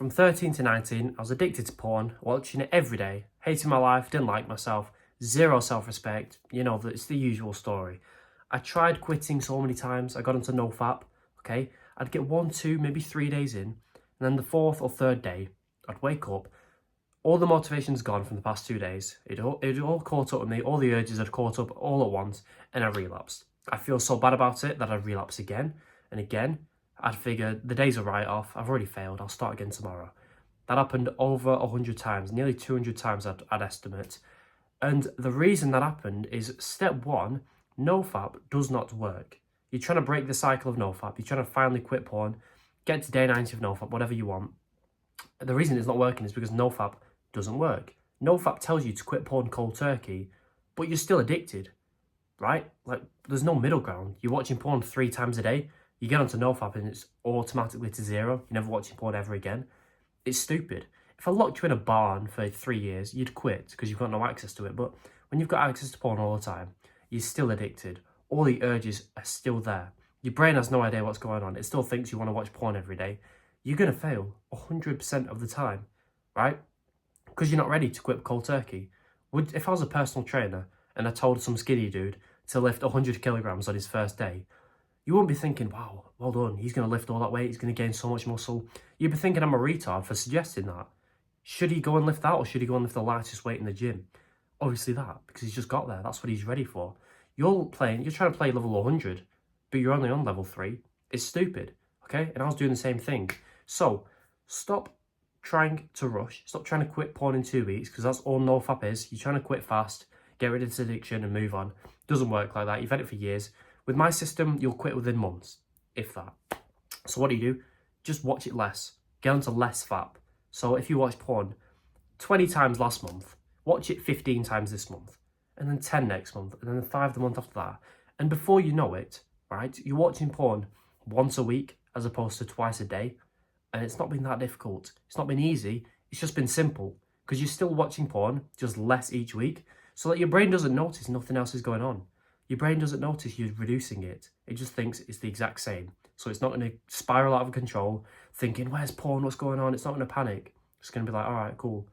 From 13 to 19, I was addicted to porn, watching it every day, hating my life, didn't like myself, zero self-respect, it's the usual story. I tried quitting so many times, I got into NoFap, okay? I'd get 1, 2, maybe 3 days in, and then the 4th or 3rd day, I'd wake up, all the motivation's gone from the past 2 days, it all caught up with me, all the urges had caught up all at once, and I relapsed. I feel so bad about it that I'd relapse again and again. I'd figure the day's a write-off, I've already failed, I'll start again tomorrow. That happened over 100 times, nearly 200 times I'd estimate. And the reason that happened is step 1, NoFap does not work. You're trying to break the cycle of NoFap, you're trying to finally quit porn, get to day 90 of NoFap, whatever you want. The reason it's not working is because NoFap doesn't work. NoFap tells you to quit porn cold turkey, but you're still addicted, right? Like, there's no middle ground. You're watching porn 3 times a day, you get onto NoFap and it's automatically to 0. You're never watching porn ever again. It's stupid. If I locked you in a barn for 3 years, you'd quit because you've got no access to it. But when you've got access to porn all the time, you're still addicted. All the urges are still there. Your brain has no idea what's going on. It still thinks you want to watch porn every day. You're going to fail 100% of the time, right? Because you're not ready to quit cold turkey. If I was a personal trainer and I told some skinny dude to lift 100 kilograms on his first day, you wouldn't be thinking, wow, well done, he's going to lift all that weight, he's going to gain so much muscle. You'd be thinking I'm a retard for suggesting that. Should he go and lift that, or should he go and lift the lightest weight in the gym? Obviously that, because he's just got there. That's what he's ready for. You're trying to play level 100, but you're only on level 3. It's stupid, okay? And I was doing the same thing. So, stop trying to rush. Stop trying to quit porn in 2 weeks, because that's all NoFap is. You're trying to quit fast, get rid of this addiction and move on. Doesn't work like that. You've had it for years. With my system, you'll quit within months, if that. So what do? Just watch it less. Get onto less FAP. So if you watch porn 20 times last month, watch it 15 times this month, and then 10 next month, and then 5 the month after that. And before you know it, right, you're watching porn once a week as opposed to twice a day. And it's not been that difficult. It's not been easy. It's just been simple, because you're still watching porn, just less each week, so that your brain doesn't notice nothing else is going on. Your brain doesn't notice you're reducing it. It just thinks it's the exact same. So it's not going to spiral out of control, thinking, where's porn, what's going on? It's not going to panic. It's going to be like, all right, cool.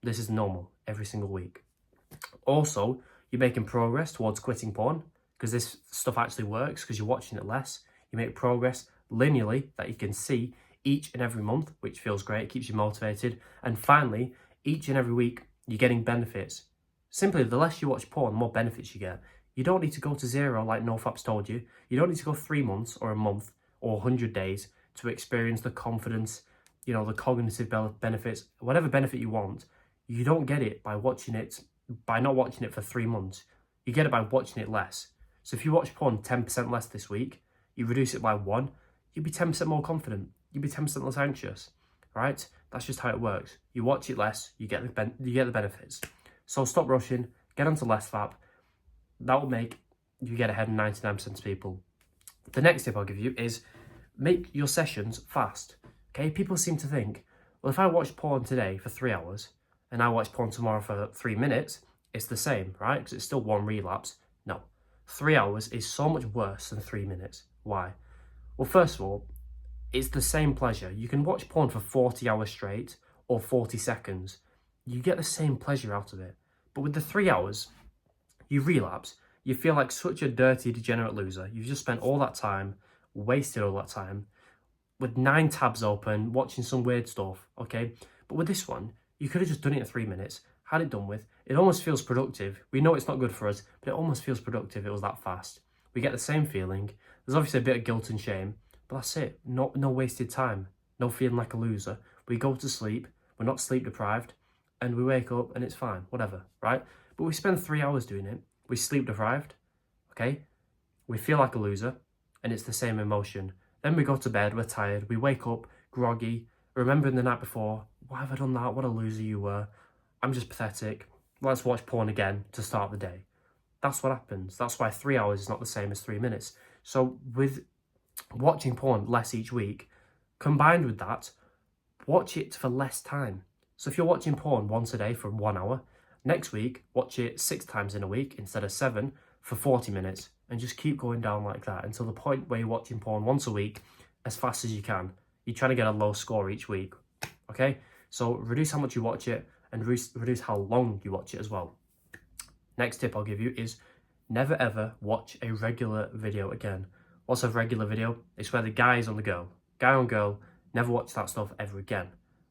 This is normal every single week. Also, you're making progress towards quitting porn, because this stuff actually works, because you're watching it less. You make progress linearly that you can see each and every month, which feels great, keeps you motivated. And finally, each and every week, you're getting benefits. Simply, the less you watch porn, the more benefits you get. You don't need to go to 0 like NoFap's told you. You don't need to go 3 months or a month or 100 days to experience the confidence, the cognitive benefits, whatever benefit you want. You don't get it by not watching it for 3 months. You get it by watching it less. So if you watch porn 10% less this week, you reduce it by 1, you'll be 10% more confident. You'll be 10% less anxious, right? That's just how it works. You watch it less, you get the benefits. So stop rushing, get onto less FAP. That will make you get ahead of 99% of people. The next tip I'll give you is make your sessions fast. Okay, people seem to think, well, if I watch porn today for 3 hours and I watch porn tomorrow for 3 minutes, it's the same, right? Because it's still one relapse. No, 3 hours is so much worse than 3 minutes. Why? Well, first of all, it's the same pleasure. You can watch porn for 40 hours straight or 40 seconds. You get the same pleasure out of it. But with the 3 hours, you relapse, you feel like such a dirty, degenerate loser. You've just spent all that time, wasted all that time, with 9 tabs open, watching some weird stuff, okay? But with this one, you could have just done it in 3 minutes, had it done with. It almost feels productive. We know it's not good for us, but it almost feels productive. It was that fast. We get the same feeling. There's obviously a bit of guilt and shame, but that's it. No wasted time. No feeling like a loser. We go to sleep, we're not sleep deprived, and we wake up and it's fine, whatever, right? But we spend 3 hours doing it. We're sleep deprived, okay? We feel like a loser, and it's the same emotion. Then we go to bed, we're tired, we wake up groggy, remembering the night before, why have I done that? What a loser you were. I'm just pathetic. Let's watch porn again to start the day. That's what happens. That's why 3 hours is not the same as 3 minutes. So with watching porn less each week, combined with that, watch it for less time. So if you're watching porn once a day for 1 hour, next week, watch it 6 times in a week instead of 7 for 40 minutes, and just keep going down like that until the point where you're watching porn once a week as fast as you can. You're trying to get a low score each week, okay? So reduce how much you watch it and reduce how long you watch it as well. Next tip I'll give you is never ever watch a regular video again. What's a regular video? It's where the guy is on the girl. Guy on girl, never watch that stuff ever again.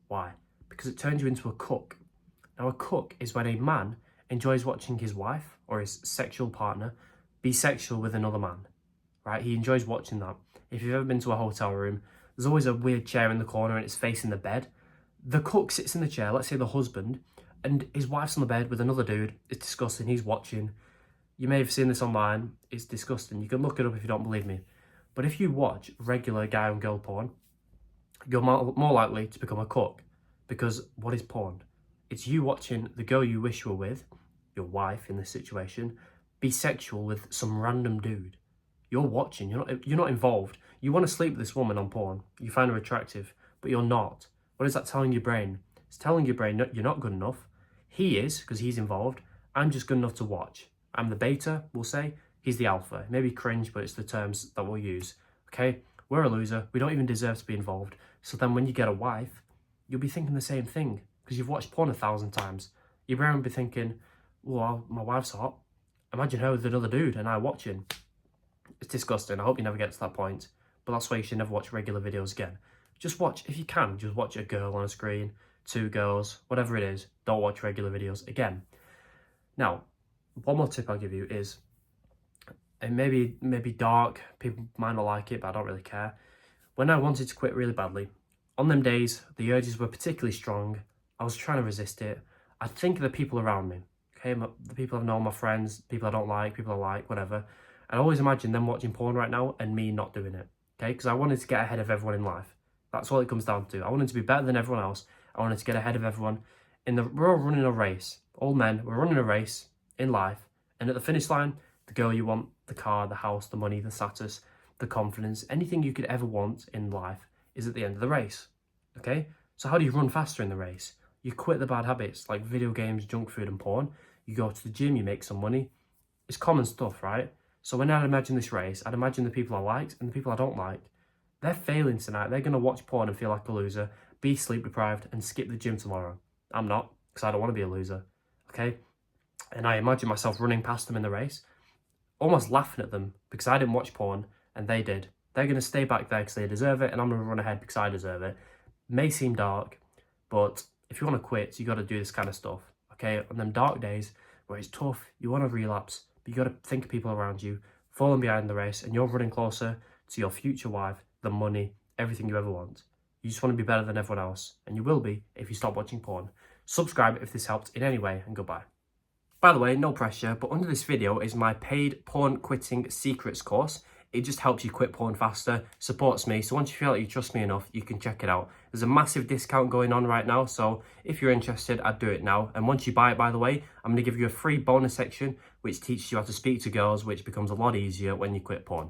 Why? Because it turns you into a cook. Now a cook is when a man enjoys watching his wife or his sexual partner be sexual with another man, right? He enjoys watching that. If you've ever been to a hotel room, there's always a weird chair in the corner and it's facing the bed. The cook sits in the chair, let's say the husband, and his wife's on the bed with another dude. It's disgusting. He's watching. You may have seen this online. It's disgusting. You can look it up if you don't believe me. But if you watch regular guy on girl porn, you're more likely to become a cook. Because what is porn? It's you watching the girl you wish you were with, your wife in this situation, be sexual with some random dude. You're watching. You're not involved. You want to sleep with this woman on porn. You find her attractive, but you're not. What is that telling your brain? It's telling your brain you're not good enough. He is, because he's involved. I'm just good enough to watch. I'm the beta, we'll say. He's the alpha. Maybe cringe, but it's the terms that we'll use. Okay? We're a loser. We don't even deserve to be involved. So then when you get a wife, you'll be thinking the same thing because you've watched porn 1,000 times. Your brain will be thinking, well, my wife's hot. Imagine her with another dude and I watching. It's disgusting. I hope you never get to that point. But that's why you should never watch regular videos again. Just watch, if you can, just watch a girl on a screen, 2 girls, whatever it is. Don't watch regular videos again. Now, one more tip I'll give you is, and maybe dark, people might not like it, but I don't really care. When I wanted to quit really badly, on them days, the urges were particularly strong. I was trying to resist it. I'd think of the people around me, okay? The people I've known, my friends, people I don't like, people I like, whatever. And I always imagine them watching porn right now and me not doing it, okay? Because I wanted to get ahead of everyone in life. That's all it comes down to. I wanted to be better than everyone else. I wanted to get ahead of everyone. We're all running a race. All men, we're running a race in life. And at the finish line, the girl you want, the car, the house, the money, the status, the confidence, anything you could ever want in life is at the end of the race, okay? So how do you run faster in the race? You quit the bad habits like video games, junk food and porn. You go to the gym, you make some money. It's common stuff, right? So when I'd imagine this race, I'd imagine the people I liked and the people I don't like. They're failing tonight. They're going to watch porn and feel like a loser, be sleep deprived and skip the gym tomorrow. I'm not, because I don't want to be a loser, okay? And I imagine myself running past them in the race, almost laughing at them because I didn't watch porn and they did. They're going to stay back there because they deserve it and I'm going to run ahead because I deserve it. May seem dark, but if you want to quit, you got to do this kind of stuff, okay? On them dark days where it's tough, you want to relapse, but you got to think of people around you, falling behind the race and you're running closer to your future wife, the money, everything you ever want. You just want to be better than everyone else, and you will be if you stop watching porn. Subscribe if this helped in any way, and goodbye. By the way, no pressure, but under this video is my paid porn quitting secrets course. It just helps you quit porn faster, supports me, so once you feel like you trust me enough, you can check it out. There's a massive discount going on right now, so if you're interested, I'd do it now. And once you buy it, by the way, I'm going to give you a free bonus section which teaches you how to speak to girls, which becomes a lot easier when you quit porn.